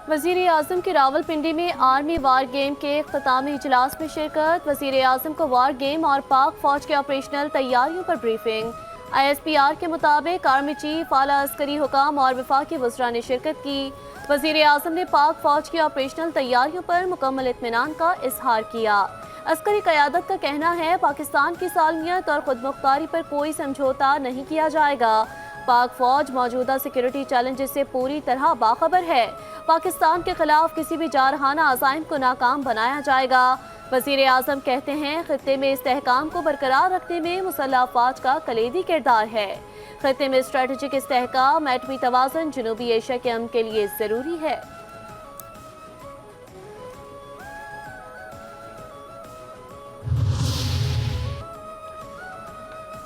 وزیر اعظم کی راولپنڈی میں آرمی وار گیم کے اختتامی اجلاس میں شرکت۔ وزیر اعظم کو وار گیم اور پاک فوج کے آپریشنل تیاریوں پر بریفنگ۔ ISPR کے مطابق آرمی چیف، اعلیٰ عسکری حکام اور وفاقی وزراء نے شرکت کی۔ وزیر اعظم نے پاک فوج کی آپریشنل تیاریوں پر مکمل اطمینان کا اظہار کیا۔ عسکری قیادت کا کہنا ہے پاکستان کی سالمیت اور خود مختاری پر کوئی سمجھوتہ نہیں کیا جائے گا۔ پاک فوج موجودہ سیکیورٹی چیلنجز سے پوری طرح باخبر ہے۔ پاکستان کے خلاف کسی بھی جارحانہ عزائم کو ناکام بنایا جائے گا۔ وزیر اعظم کہتے ہیں خطے میں استحکام کو برقرار رکھنے میں مسلح افواج کا کلیدی کردار ہے۔ خطے میں اسٹریٹجک استحکام، ایٹمی توازن جنوبی ایشیا کے امن کے لیے ضروری ہے۔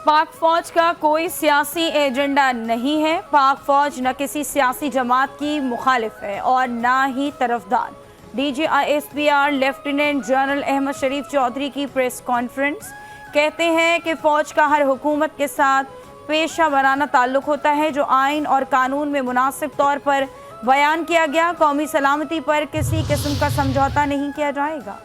پاک فوج کا کوئی سیاسی ایجنڈا نہیں ہے۔ پاک فوج نہ کسی سیاسی جماعت کی مخالف ہے اور نہ ہی طرفدار۔ DG/ISPR لیفٹیننٹ جنرل احمد شریف چودھری کی پریس کانفرنس۔ کہتے ہیں کہ فوج کا ہر حکومت کے ساتھ پیشہ ورانہ تعلق ہوتا ہے جو آئین اور قانون میں مناسب طور پر بیان کیا گیا۔ قومی سلامتی پر کسی قسم کا سمجھوتہ نہیں کیا جائے گا۔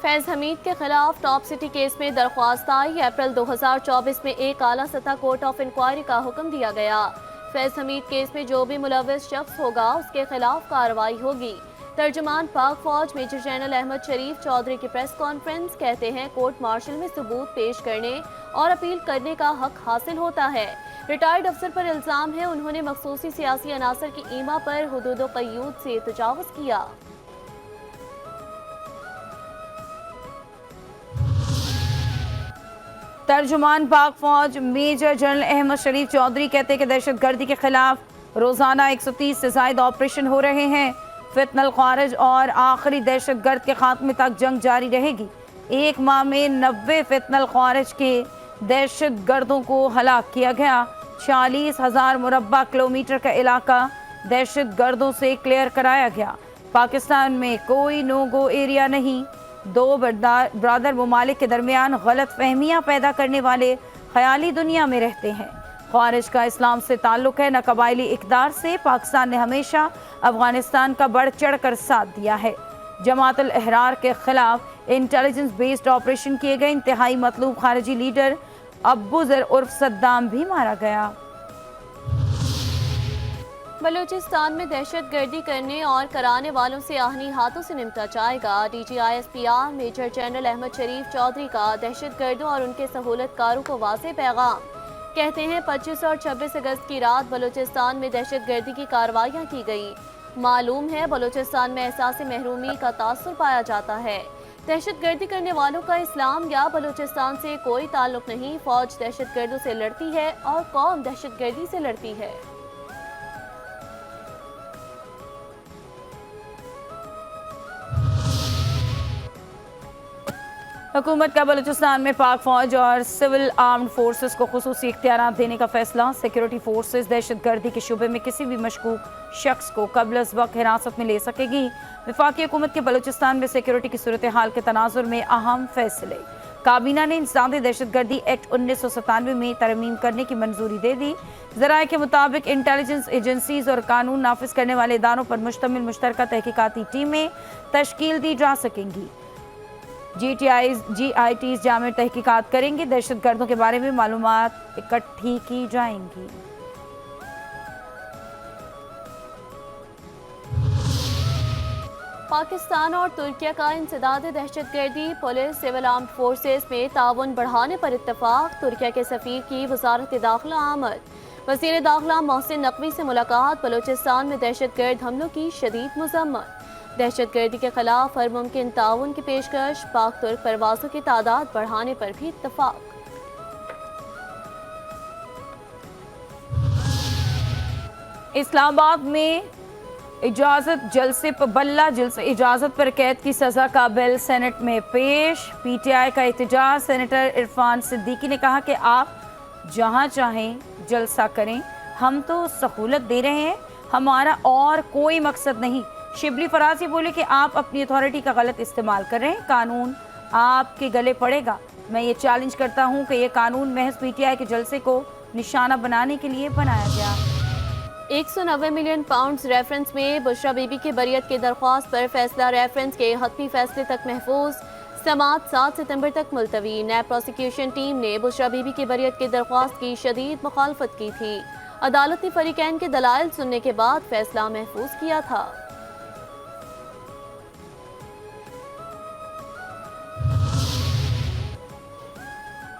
فیض حمید کے خلاف ٹاپ سٹی کیس میں درخواست آئی۔ اپریل 2024 میں ایک اعلیٰ سطح کورٹ آف انکوائری کا حکم دیا گیا۔ فیض حمید کیس میں جو بھی ملوث شخص ہوگا اس کے خلاف کارروائی ہوگی۔ ترجمان پاک فوج میجر جنرل احمد شریف چودھری کی پریس کانفرنس۔ کہتے ہیں کورٹ مارشل میں ثبوت پیش کرنے اور اپیل کرنے کا حق حاصل ہوتا ہے۔ ریٹائرڈ افسر پر الزام ہے انہوں نے مخصوصی سیاسی عناصر کی ایما پر حدود و قیود سے تجاوز کیا۔ ترجمان پاک فوج میجر جنرل احمد شریف چودھری کہتے ہیں کہ دہشت گردی کے خلاف روزانہ 130 سے زائد آپریشن ہو رہے ہیں۔ فتنہ الخوارج اور آخری دہشت گرد کے خاتمے تک جنگ جاری رہے گی۔ ایک ماہ میں 90 فتنہ الخوارج کے دہشت گردوں کو ہلاک کیا گیا۔ 40,000 مربع کلومیٹر کا علاقہ دہشت گردوں سے کلیئر کرایا گیا۔ پاکستان میں کوئی نو گو ایریا نہیں۔ دو برادر ممالک کے درمیان غلط فہمیاں پیدا کرنے والے خیالی دنیا میں رہتے ہیں۔ خوارج کا اسلام سے تعلق ہے نہ قبائلی اقدار سے۔ پاکستان نے ہمیشہ افغانستان کا بڑھ چڑھ کر ساتھ دیا ہے۔ جماعت الاحرار کے خلاف انٹیلیجنس بیسڈ آپریشن کیے گئے۔ انتہائی مطلوب خارجی لیڈر ابو ذر عرف صدام بھی مارا گیا۔ بلوچستان میں دہشت گردی کرنے اور کرانے والوں سے آہنی ہاتھوں سے نمٹا جائے گا۔ DG/ISPR میجر جنرل احمد شریف چودھری کا دہشت گردوں اور ان کے سہولت کاروں کو واضح پیغام۔ کہتے ہیں 25 اور 26 اگست کی رات بلوچستان میں دہشت گردی کی کارروائیاں کی گئیں۔ معلوم ہے بلوچستان میں احساس محرومی کا تاثر پایا جاتا ہے۔ دہشت گردی کرنے والوں کا اسلام یا بلوچستان سے کوئی تعلق نہیں۔ فوج دہشت گردوں سے لڑتی ہے اور قوم دہشت گردی سے لڑتی ہے۔ حکومت کا بلوچستان میں پاک فوج اور سول آرمڈ فورسز کو خصوصی اختیارات دینے کا فیصلہ۔ سیکیورٹی فورسز دہشت گردی کے شعبے میں کسی بھی مشکوک شخص کو قبل از وقت حراست میں لے سکے گی۔ وفاقی حکومت کے بلوچستان میں سیکیورٹی کی صورتحال کے تناظر میں اہم فیصلے۔ کابینہ نے انسداد دہشت گردی ایکٹ 1997 میں ترمیم کرنے کی منظوری دے دی۔ ذرائع کے مطابق انٹیلیجنس ایجنسیز اور قانون نافذ کرنے والے اداروں پر مشتمل مشترکہ تحقیقاتی ٹیمیں تشکیل دی جا سکیں گی۔ GITs جامع تحقیقات کریں گے۔ دہشت گردوں کے بارے میں معلومات اکٹھی کی جائیں گی۔ پاکستان اور ترکیہ کا انسداد دہشت گردی، پولیس، سول آرمڈ فورسز میں تعاون بڑھانے پر اتفاق۔ ترکیہ کے سفیر کی وزارت داخلہ آمد۔ وزیر داخلہ محسن نقوی سے ملاقات۔ بلوچستان میں دہشت گرد حملوں کی شدید مذمت۔ دہشت گردی کے خلاف ہر ممکن تعاون کی پیشکش۔ پاک ترک پروازوں کی تعداد بڑھانے پر بھی اتفاق۔ اسلام آباد میں اجازت جلسے پر بلہ جلسے اجازت پر قید کی سزا کا بل سینٹ میں پیش۔ PTI کا احتجاج۔ سینیٹر عرفان صدیقی نے کہا کہ آپ جہاں چاہیں جلسہ کریں، ہم تو سہولت دے رہے ہیں، ہمارا اور کوئی مقصد نہیں۔ شبلی فراز یہ بولے کہ آپ اپنی اتھارٹی کا غلط استعمال کر رہے ہیں، قانون آپ کے گلے پڑے گا۔ میں یہ چیلنج کرتا ہوں کہ یہ قانون محض PTI کے جلسے کو نشانہ بنانے کے لیے بنایا گیا۔ 190 मिलियन पाउंड्स रेफरेंस में बुशरा बीबी की बरियत की दरख्वास्त पर फैसला रेफरेंस के हतमी फैसले तक महफूज। समाअत 7 सितंबर तक मुलतवी। नैब प्रोसिक्यूशन टीम ने बुशरा बीबी की बरियत की दरख्वास्त की शदीद मुखालफत की थी। अदालत ने फरीकैन के दलाइल सुनने के बाद फैसला महफूज किया था।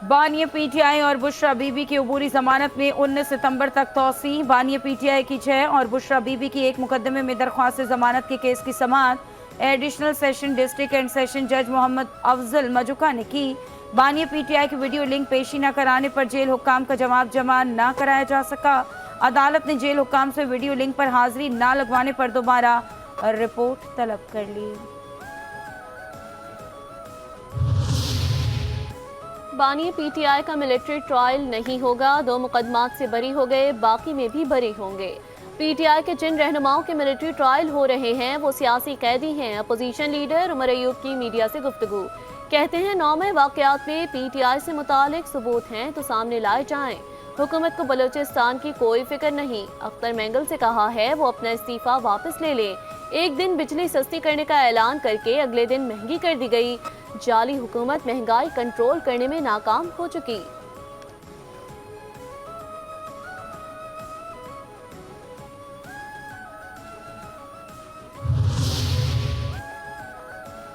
बानिया पीटीआई और बुशरा बीबी की अबूरी जमानत में 19 सितंबर तक तौसी। बानिया पीटीआई की 6 और बुशरा बीबी की एक मुकदमे में दरख्वास्त जमानत के केस की समाअत additional session district and session जज मोहम्मद अफजल मजुका ने की। बानिया पीटीआई की वीडियो लिंक पेशी न कराने पर जेल हुक्काम का जवाब जमा न कराया जा सका। अदालत ने जेल हुक्काम से वीडियो लिंक पर हाजिरी न लगवाने पर दोबारा रिपोर्ट तलब कर ली। बानिया पीटीआई का मिलिट्री ट्रायल नहीं होगा। 2 मुकदमात से बरी हो गए, बाकी में भी बरी होंगे। पीटीआई के जिन रहनुमाओं के मिलिट्री ट्रायल हो रहे हैं वो सियासी कैदी हैं। अपोजिशन लीडर उमर अयूब की मीडिया से गुफ्तगू। कहते हैं 9 वाकयात में पीटीआई से मुतालिक सबूत हैं तो सामने लाए जाएं। हुकूमत को बलूचिस्तान की कोई फिक्र नहीं। अख्तर मेंगल से कहा है वो अपना इस्तीफा वापस ले लें। एक दिन बिजली सस्ती करने का ऐलान करके अगले दिन महंगी कर दी गई। जाली हुकूमत महंगाई कंट्रोल करने में नाकाम हो चुकी।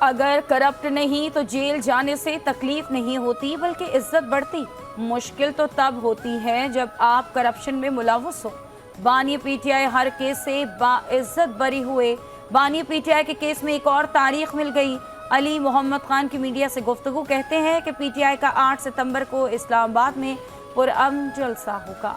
अगर करप्ट नहीं तो जेल जाने से तकलीफ नहीं होती बल्कि इज्जत बढ़ती। मुश्किल तो तब होती है जब आप करप्शन में मुलव्वस हो। बानिया पीटीआई हर केस से बाइज्जत बरी हुए। बानिया पीटीआई के केस में एक और तारीख मिल गई। अली मोहम्मद खान की मीडिया से गुफ्तगू। कहते हैं कि पीटीआई का 8 सितंबर को इस्लामाबाद में पुरअमन जलसा होगा।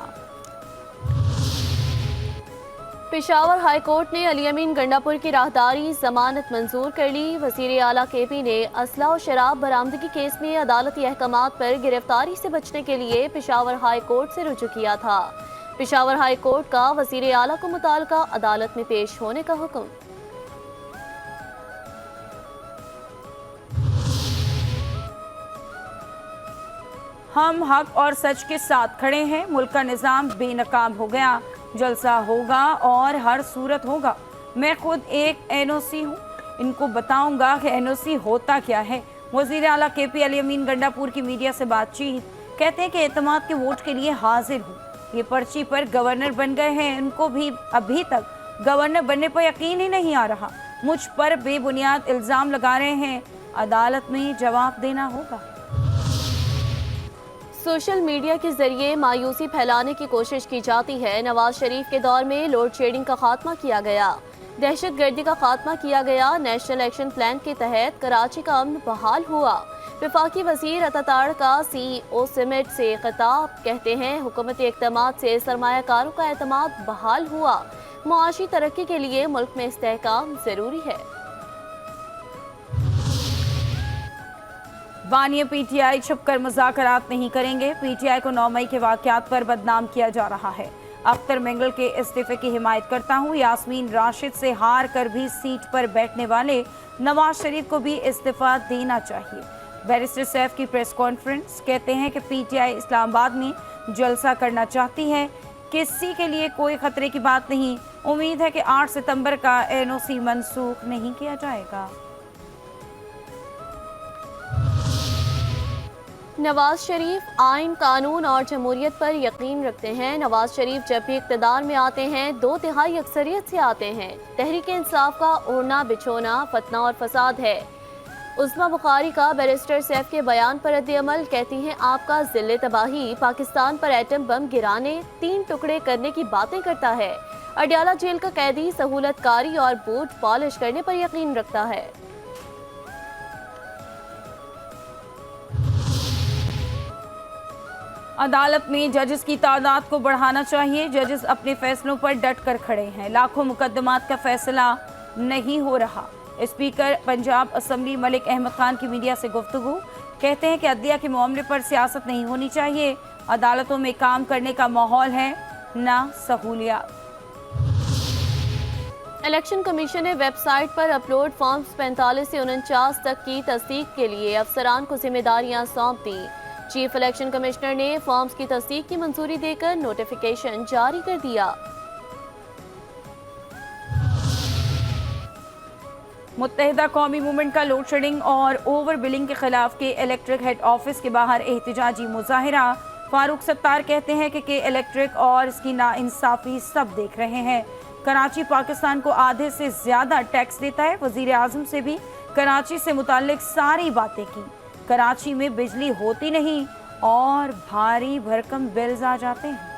पेशावर हाई कोर्ट ने अली अमीन गंडापुर की राहदारी जमानत मंजूर कर ली। वजीर आला केपी ने असला और शराब बरामदगी केस में अदालती अहकामात पर गिरफ्तारी से बचने के लिए पेशावर हाई कोर्ट से रुजू किया था। पेशावर हाई कोर्ट का वजीर आला को मुताल्लिका अदालत में पेश होने का हुक्म। हम हक और सच के साथ खड़े हैं। मुल्क का निज़ाम बेनकाम हो गया। जलसा होगा और हर सूरत होगा। मैं खुद एक एनओसी हूँ। इनको बताऊंगा कि एनओसी होता क्या है। वजीर आला केपी अली अमीन गंडापुर की मीडिया से बातचीत। कहते हैं कि एतमाद के वोट के लिए हाजिर हूँ। ये पर्ची पर गवर्नर बन गए हैं। इनको भी अभी तक गवर्नर बनने पर यकीन ही नहीं आ रहा। मुझ पर बेबुनियाद इल्ज़ाम लगा रहे हैं। अदालत में जवाब देना होगा। सोशल मीडिया के जरिए मायूसी फैलाने की कोशिश की जाती है। नवाज शरीफ के दौर में लोड शेडिंग का खात्मा किया गया, दहशत गर्दी का खात्मा किया गया। नेशनल एक्शन प्लान के तहत कराची का अमन बहाल हुआ। वफाकी वजीर अताताड़ का CEO समिट से खिताब। कहते हैं हुकूमती इक़दामात से सरमायाकारों का एतमाद बहाल हुआ। मुआशी तरक्की के लिए मुल्क में इस्तेहकाम जरूरी है। बानिया पीटीआई छुपकर मुज़ाकरात नहीं करेंगे। पीटीआई को 9 मई के वाक़यात पर बदनाम किया जा रहा है। अख्तर मेंगल के इस्तीफे की हिमायत करता हूँ। यास्मीन राशिद से हार कर भी सीट पर बैठने वाले नवाज शरीफ को भी इस्तीफा देना चाहिए। बैरिस्टर सैफ की प्रेस कॉन्फ्रेंस। कहते हैं कि पीटीआई इस्लामाबाद में जलसा करना चाहती है। किसी के लिए कोई खतरे की बात नहीं। उम्मीद है कि 8 सितंबर का एनओसी मनसूख नहीं किया जाएगा। नवाज शरीफ आइन, कानून और जमहूरियत पर यकीन रखते हैं। नवाज शरीफ जब भी इक़्तिदार में आते हैं 2/3 अक्सरियत से आते हैं। तहरीक इंसाफ का ओढ़ना बिछोना फतना और फसाद है। उस्मा बुखारी का बैरिस्टर सैफ के बयान पर रद्द-ए-अमल। कहती हैं आपका ज़िले तबाही पाकिस्तान पर एटम बम गिराने 3 टुकड़े करने की बातें करता है। अडयाला जेल का कैदी सहूलतकारी और बूट पॉलिश करने पर यकीन रखता है। अदालत में जजेस की तादाद को बढ़ाना चाहिए। जजेस अपने फैसलों पर डट कर खड़े हैं। लाखों मुकदमात का फैसला नहीं हो रहा। स्पीकर पंजाब असम्बली मलिक अहमद खान की मीडिया से गुफ्तगू। कहते हैं कि अदलिया के मामले पर सियासत नहीं होनी चाहिए। अदालतों में काम करने का माहौल है, ना सहूलियात। इलेक्शन कमीशन ने वेबसाइट पर अपलोड फॉर्म्स 45 से 49 तक की तस्दीक के लिए अफसरान को जिम्मेदारियां सौंप दी। चीफ इलेक्शन कमिश्नर ने फॉर्म्स की तस्दीक की मंजूरी देकर नोटिफिकेशन जारी कर दिया। मुत्तहिदा कौमी मूवमेंट का लोड शेडिंग और ओवर बिलिंग के खिलाफ के इलेक्ट्रिक हेड ऑफिस के बाहर एहतजाजी मुजाहिरा। फारूक सत्तार कहते हैं कि के इलेक्ट्रिक और इसकी नाइंसाफी सब देख रहे हैं। कराची पाकिस्तान को आधे से ज्यादा टैक्स देता है। वजीर आजम से भी कराची से मुताल्लिक सारी बातें की। कराची में बिजली होती नहीं और भारी भरकम बिल्स आ जाते हैं।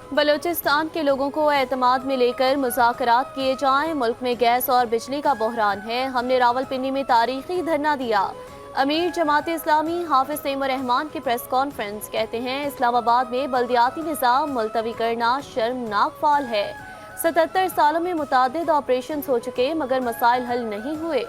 बलूचिस्तान के लोगों को एतमाद में लेकर मुज़ाकरात किए जाएं। मुल्क में गैस और बिजली का बहरान है। हमने रावलपिंडी में तारीखी धरना दिया। अमीर जमात इस्लामी हाफिज तैमूर रहमान की प्रेस कॉन्फ्रेंस। कहते हैं इस्लामाबाद में बल्दियाती निज़ाम मुलतवी करना शर्मनाक फाल है। 77 सालों में मुतादिद ऑपरेशन हो चुके मगर मसाइल हल नहीं हुए।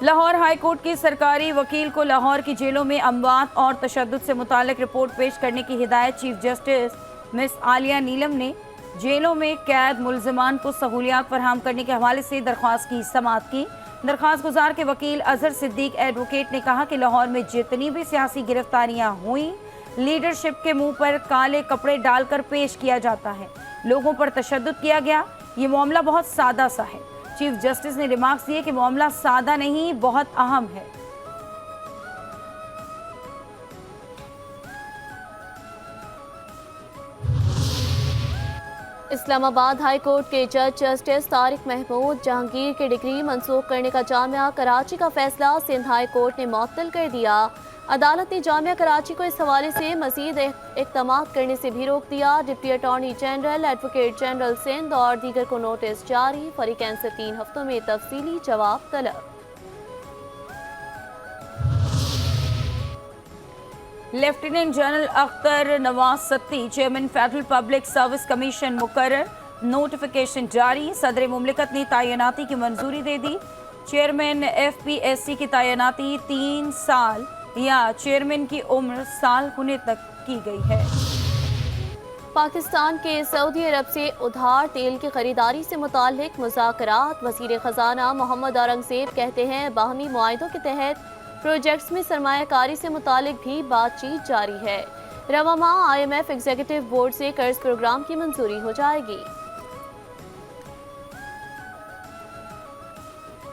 लाहौर हाई कोर्ट की सरकारी वकील को लाहौर की जेलों में अमवात और तशद्दुद से मुताल्लिक रिपोर्ट पेश करने की हिदायत चीफ जस्टिस मिस आलिया नीलम ने जेलों में कैद मुल्ज़िमान को सहूलियात फराहम करने के हवाले से दरख्वास्त की समाअत की। दरख्वास्त गुजार के वकील अजहर सिद्दीक एडवोकेट ने कहा कि लाहौर में जितनी भी सियासी गिरफ्तारियां हुई लीडरशिप के मुंह पर काले कपड़े डालकर पेश किया जाता है। लोगों पर तशद्दुद किया गया। ये मामला बहुत सादा सा है। चीफ जस्टिस ने रिमार्क्स दिए कि मामला सादा नहीं बहुत अहम है। इस्लामाबाद हाई कोर्ट के जज जस्टिस तारिक महमूद जहांगीर की डिग्री मंसूख करने का जामिया कराची का फैसला सिंध हाई कोर्ट ने मुअत्तल कर दिया। अदालत ने जामिया कराची को इस हवाले से मजीद इक़दामात करने से भी रोक दिया। Deputy attorney general, advocate general Sindh और दीगर को नोटिस जारी। फरीकैन से 3 हफ्तों में तफसीली जवाब तलब। Lieutenant general Akhtar Nawaz Satti chairman federal public service commission मुकर्रर। नोटिफिकेशन जारी। सदर मुमलिकत ने तैनाती की मंजूरी दे दी। चेयरमैन FPSC की तैनाती 3 साल या चेयरमैन की उम्र साल होने तक की गई है। पाकिस्तान के सऊदी अरब से उधार तेल की खरीदारी से मुताल्लिक मुज़ाकरात। वज़ीर ख़ज़ाना मोहम्मद औरंगज़ेब कहते हैं बाहमी मुआहिदों के तहत प्रोजेक्ट्स में सरमायाकारी से मुताल्लिक भी बातचीत जारी है। रवा माह IMF एग्जीक्यूटिव बोर्ड से कर्ज प्रोग्राम की मंजूरी हो जाएगी।